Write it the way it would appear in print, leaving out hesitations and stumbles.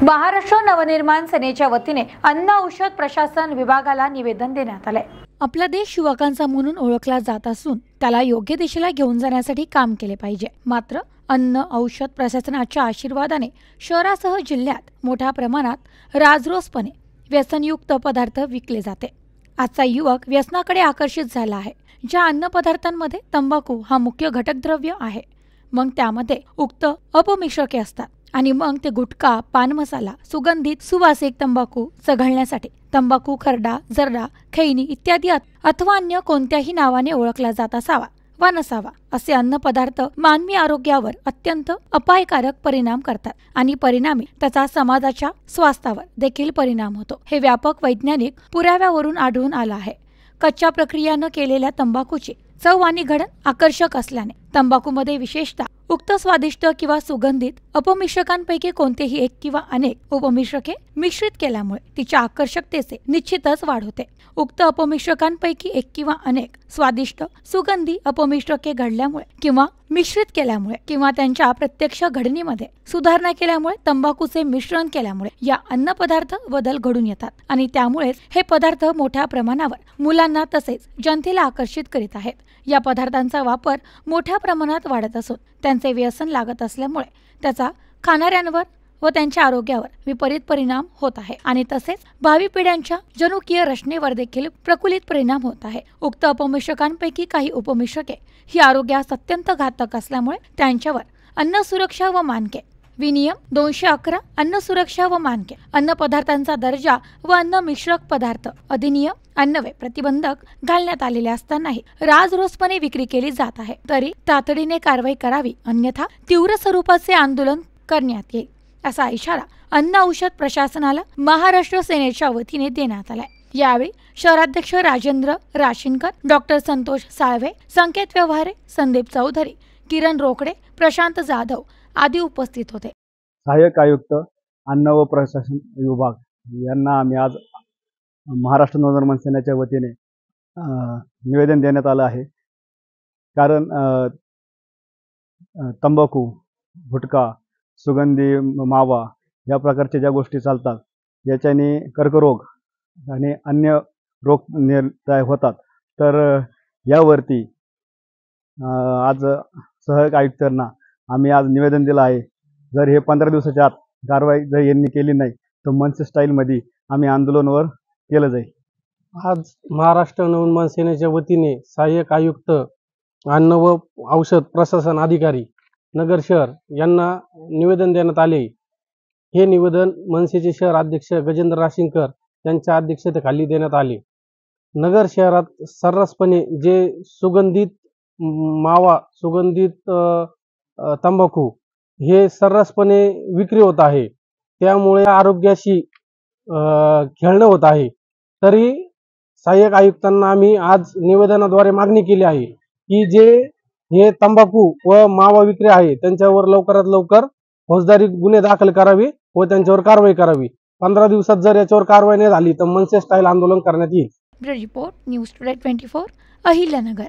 महाराष्ट्र नवनिर्माण सेनेच्या वतीने अन्न औषध प्रशासन विभागाला निवेदन देण्यात आले। आपला देश युवकांचा म्हणून ओळखला जात असून त्याला योग्य दिशेला घेऊन जाण्यासाठी काम केले पाहिजे। मात्र अन्न औषध प्रशासनाच्या आशीर्वादाने शहरासह जिल्ह्यात मोठ्या प्रमाणात राजरोसपणे व्यसनयुक्त पदार्थ विकले जाते। आजचा युवक व्यसनाकडे आकर्षित झाला आहे। ज्या अन्न पदार्थांमध्ये तंबाखू हा मुख्य घटक द्रव्य आहे, मग त्यामध्ये उक्त अपमिश्रके असतात आणि मग ते गुटखा, पान मसाला, सुगंधित सुवासिक तंबाखू चघळण्यासाठी तंबाखू खरडा, जर्दा, खैनी इत्यादी अथवा अन्य कोणत्याही नावाने ओळखला जात असावा वा नसावा असे अन्न पदार्थ मानवी आरोग्यावर अत्यंत अपायकारक परिणाम करतात आणि परिणामी त्याचा समाजाच्या स्वास्थ्यावर देखील परिणाम होतो। हे व्यापक वैज्ञानिक पुराव्यावरून आढळून आलं आहे। कच्च्या प्रक्रिया न केलेल्या तंबाखूची चव आणि घडण आकर्षक असल्याने तंबाखूमध्ये विशेषतः उक्त स्वादिष्ट किंवा सुगंधित अपमिश्रकांपैकी कोणतेही एक किंवा अनेक उपमिश्रके मिश्रित केल्यामुळे तिच्या आकर्षकतेचे निश्चितच वाढ होते। उक्त अपमिश्रकांपैकी एक किंवा अनेक स्वादिष्ट सुगंधी अपमिश्रके घडल्यामुळे किंवा मिश्रित केल्यामुळे किंवा त्यांच्या प्रत्यक्ष घडणीमध्ये सुधारणा केल्यामुळे तंबाखूचे मिश्रण केल्यामुळे या अन्न पदार्थ बदल घडून येतात आणि त्यामुळेच हे पदार्थ मोठ्या प्रमाणावर मुलांना तसेच जनतेला आकर्षित करीत आहेत। या पदार्थांचा वापर मोठ्या प्रमाणात वाढत असून त्यांचे व्यसन लागत असल्यामुळे त्याचा खाणाऱ्यांवर व त्यांच्या आरोग्यावर विपरीत परिणाम होत आहे आणि तसेच भावी पिढ्यांच्या जनुकीय रचनेवर देखील प्रतिकूल परिणाम होत आहे। उक्त अपमिश्रकांपैकी काही उपमिश्रके ही आरोग्यास अत्यंत घातक असल्यामुळे त्यांच्यावर अन्न सुरक्षा व मानके विनियम 211 अन्न सुरक्षा व मानके अन्न पदार्थांचा दर्जा व अन्न मिश्रक पदार्थ अधिनियम अन्नवे प्रतिबंधक घालण्यात आलेले असतानाही राजरोसपणे विक्री केली जात आहे। तरी तातडीने कारवाई करावी, अन्यथा तीव्र स्वरूपाचे आंदोलन करण्यात येईल असा इशारा अन्न औषध प्रशासनाला महाराष्ट्र सेनेच्या वतीने देण्यात आलाय। यावेळी शहराध्यक्ष राजेंद्र राशीनकर, डॉक्टर संतोष साळवे, संकेत व्यवहारे, संदीप चौधरी, किरण रोकडे, प्रशांत जाधव आदी उपस्थित होते। सहाय्यक आयुक्त अन्न व प्रशासन विभाग यांना आम्ही आज महाराष्ट्र नवनिर्माण सेनेच्या वतीने निवेदन देण्यात आलं आहे। कारण तंबाखू, गुटखा, सुगंधी मावा या प्रकारच्या ज्या गोष्टी चालतात याच्याने कर्करोग आणि अन्य रोग निर्दाय होतात। तर यावरती आज सहाय्यक आयुक्तांना आम्ही आज निवेदन दिलं आहे। जर हे 15 दिवसाच्या आत कारवाई जर यांनी केली नाही तर मनसे स्टाईलमध्ये आम्ही आंदोलनावर केलं जाईल। आज महाराष्ट्र नवनिर्माण सेनेच्या वतीने सहाय्यक आयुक्त अन्न व औषध प्रशासन अधिकारी नगर शहर यांना निवेदन देण्यात आले। हे निवेदन मनसेचे शहर अध्यक्ष गजेंद्र राशीनकर यांच्या अध्यक्षतेखाली देण्यात आले। नगर शहरात सर्रासपणे जे सुगंधित मावा, सुगंधित तंबाखू हे सर्रासपणे विक्री होत आहे, त्यामुळे आरोग्याशी खेळणं होत आहे। तरी सहाय्यक आयुक्तांना आम्ही आज निवेदनाद्वारे मागणी केली आहे की जे हे तंबाखू व मावा विक्री आहे त्यांच्यावर लवकरात लवकर फौजदारी गुन्हे दाखल करावे व त्यांच्यावर कारवाई करावी। 15 दिवसात जर याच्यावर कारवाई नाही झाली तर मनसे स्टाईल आंदोलन करण्यात येईल। Report news today 24 Ahilyanagar.